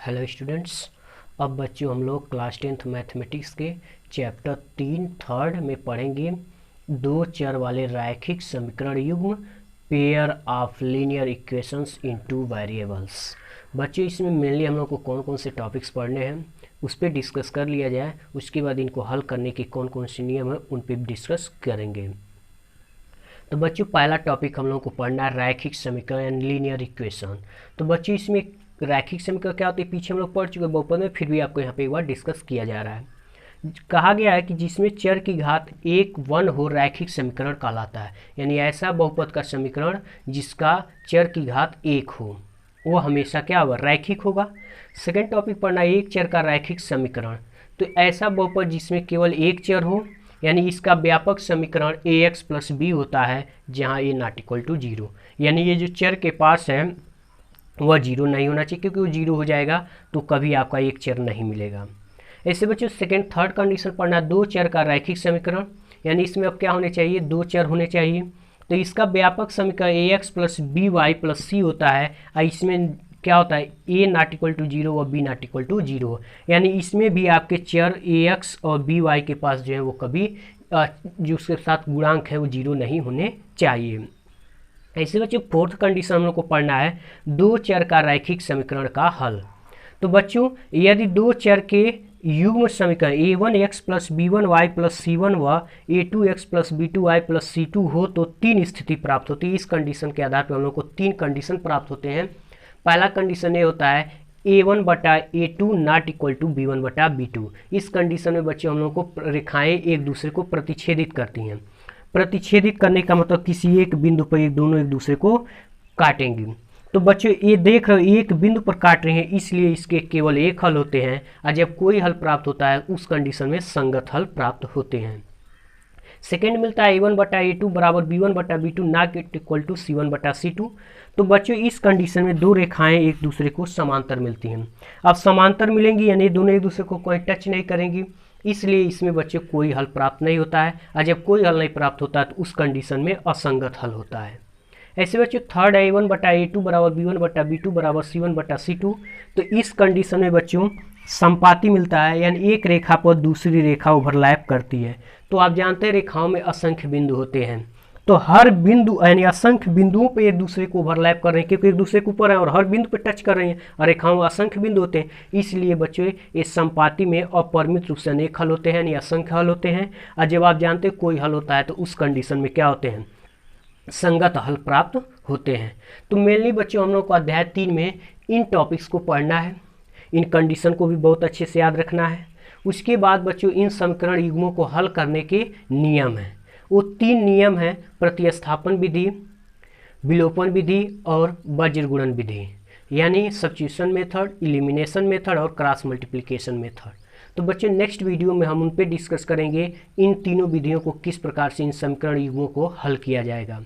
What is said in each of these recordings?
Hello students. अब बच्चों हम लोग क्लास 10th मैथमेटिक्स के चैप्टर 3 थर्ड में पढ़ेंगे दो चर वाले रैखिक समीकरण युग्म pair of linear equations in two variables. बच्चों इसमें मेनली हम लोग को कौन कौन से टॉपिक्स पढ़ने हैं उस पर डिस्कस कर लिया जाए, उसके बाद इनको हल करने के कौन कौन से नियम है उन पर डिस्कस करेंगे। तो बच्चों पहला टॉपिक हम लोग को पढ़ना है रैखिक समीकरण लीनियर इक्वेशन। तो बच्चों इसमें रैखिक समीकरण क्या होते हैं पीछे हम लोग पढ़ चुके हैं बहुपद में, फिर भी आपको यहाँ पे एक बार डिस्कस किया जा रहा है। कहा गया है कि जिसमें चर की घात 1 हो रैखिक समीकरण कहलाता है, यानी ऐसा बहुपद का समीकरण जिसका चर की घात 1 हो वो हमेशा क्या होगा, रैखिक होगा। सेकेंड टॉपिक पढ़ना है एक चर का रैखिक समीकरण। तो ऐसा बहुपद जिसमें केवल एक चर हो, यानी इसका व्यापक समीकरण ax प्लस बी होता है जहाँ a नॉट इक्वल टू 0, यानी ये जो चर के पास है वह 0 नहीं होना चाहिए, क्योंकि वो 0 हो जाएगा तो कभी आपका एक चर नहीं मिलेगा। ऐसे बच्चों सेकेंड थर्ड कंडीशन पढ़ना दो चर का रैखिक समीकरण, यानी इसमें अब क्या होने चाहिए, दो चर होने चाहिए। तो इसका व्यापक समीकरण ax plus B Y plus C होता है, और इसमें क्या होता है a नॉट इक्वल टू 0 और b नॉट इक्वल टू 0, यानी इसमें भी आपके चर ax और by के पास जो है वो कभी जो उसके साथ गुणांक है वो 0 नहीं होने चाहिए। ऐसे बच्चों फोर्थ कंडीशन हम लोग को पढ़ना है दो चर का रैखिक समीकरण का हल। तो बच्चों यदि दो चर के युग्म समीकरण a1x plus b1y plus c1 व a2x plus b2y plus c2 हो तो तीन स्थिति प्राप्त होती है। इस कंडीशन के आधार पर हम लोग को तीन कंडीशन प्राप्त होते हैं। पहला कंडीशन ये होता है a1 बटा a2 not equal to b1 बटा b2। इस कंडीशन में बच्चों हम लोग को रेखाएं एक दूसरे को प्रतिच्छेदित करती हैं। प्रतिच्छेदित करने का मतलब किसी एक बिंदु पर एक दोनों एक दूसरे को काटेंगे। तो बच्चों ये देख रहे हो एक बिंदु पर काट रहे हैं, इसलिए इसके केवल एक हल होते हैं, और जब कोई हल प्राप्त होता है उस कंडीशन में संगत हल प्राप्त होते हैं। सेकेंड मिलता है a1 बटा a2 बराबर b1 बटा b2 not equal to c1 बटा c2। तो बच्चों इस कंडीशन में दो रेखाएं एक दूसरे को समांतर मिलती हैं। अब समांतर मिलेंगी यानी दोनों एक दूसरे को कोई टच नहीं करेंगी, इसलिए इसमें बच्चे कोई हल प्राप्त नहीं होता है, और जब कोई हल नहीं प्राप्त होता है तो उस कंडीशन में असंगत हल होता है। ऐसे बच्चों थर्ड a1 बटा a2 बराबर b1 बटा b2 बराबर c1 बटा c2। तो इस कंडीशन में बच्चों संपाती मिलता है, यानी एक रेखा पर दूसरी रेखा ओवरलैप करती है। तो आप जानते हैं रेखाओं में असंख्य बिंदु होते हैं, तो हर बिंदु यानी असंख्य बिंदुओं पे एक दूसरे को ओवरलैप कर रहे हैं, क्योंकि एक दूसरे के ऊपर है और हर बिंदु पे टच कर रहे हैं, और रेखाओं में असंख्य बिंदु होते हैं। इसलिए बच्चों इस संपाती में अपरिमित रूप से अनेक हल होते हैं, यानी असंख्य हल होते हैं। और जब आप जानते हैं कोई हल होता है तो उस कंडीशन में क्या होते हैं, संगत हल प्राप्त होते हैं। तो मेनली बच्चों हम लोग को अध्याय 3 में इन टॉपिक्स को पढ़ना है, इन कंडीशन को भी बहुत अच्छे से याद रखना है। उसके बाद बच्चों इन समीकरण युग्मों को हल करने के नियम हैं। वो तीन नियम हैं, प्रतिस्थापन विधि, विलोपन विधि और वज्रगुणन विधि, यानी सब्स्टिट्यूशन मेथड, इलिमिनेशन मेथड और क्रॉस मल्टीप्लिकेशन मेथड। तो बच्चों नेक्स्ट वीडियो में हम उन पे डिस्कस करेंगे इन तीनों विधियों को किस प्रकार से इन समीकरण युग्मों को हल किया जाएगा।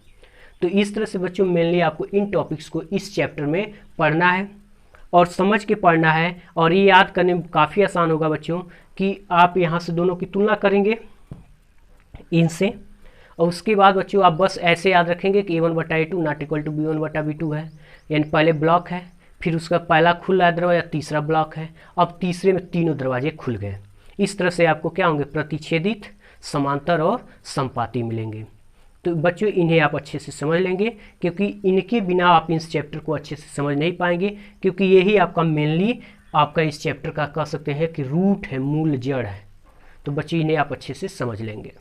तो इस तरह से बच्चों मेनली आपको इन टॉपिक्स को इस चैप्टर में पढ़ना है और समझ के पढ़ना है, और ये याद करने में काफ़ी आसान होगा बच्चों कि आप यहाँ से दोनों की तुलना करेंगे इनसे, और उसके बाद बच्चों आप बस ऐसे याद रखेंगे कि a1 बटा a2 not equal to b1 बटा b2 है, यानी पहले ब्लॉक है, फिर उसका पहला खुला है दरवाजा, तीसरा ब्लॉक है, अब तीसरे में तीनों दरवाजे खुल गए। इस तरह से आपको क्या होंगे, प्रतिच्छेदित, समांतर और संपाती मिलेंगे। तो बच्चों इन्हें आप अच्छे से समझ लेंगे, क्योंकि इनके बिना आप इस चैप्टर को अच्छे से समझ नहीं पाएंगे, क्योंकि यही आपका मेनली आपका इस चैप्टर का कह सकते हैं कि रूट है, मूल जड़ है। तो बच्चे इन्हें आप अच्छे से समझ लेंगे।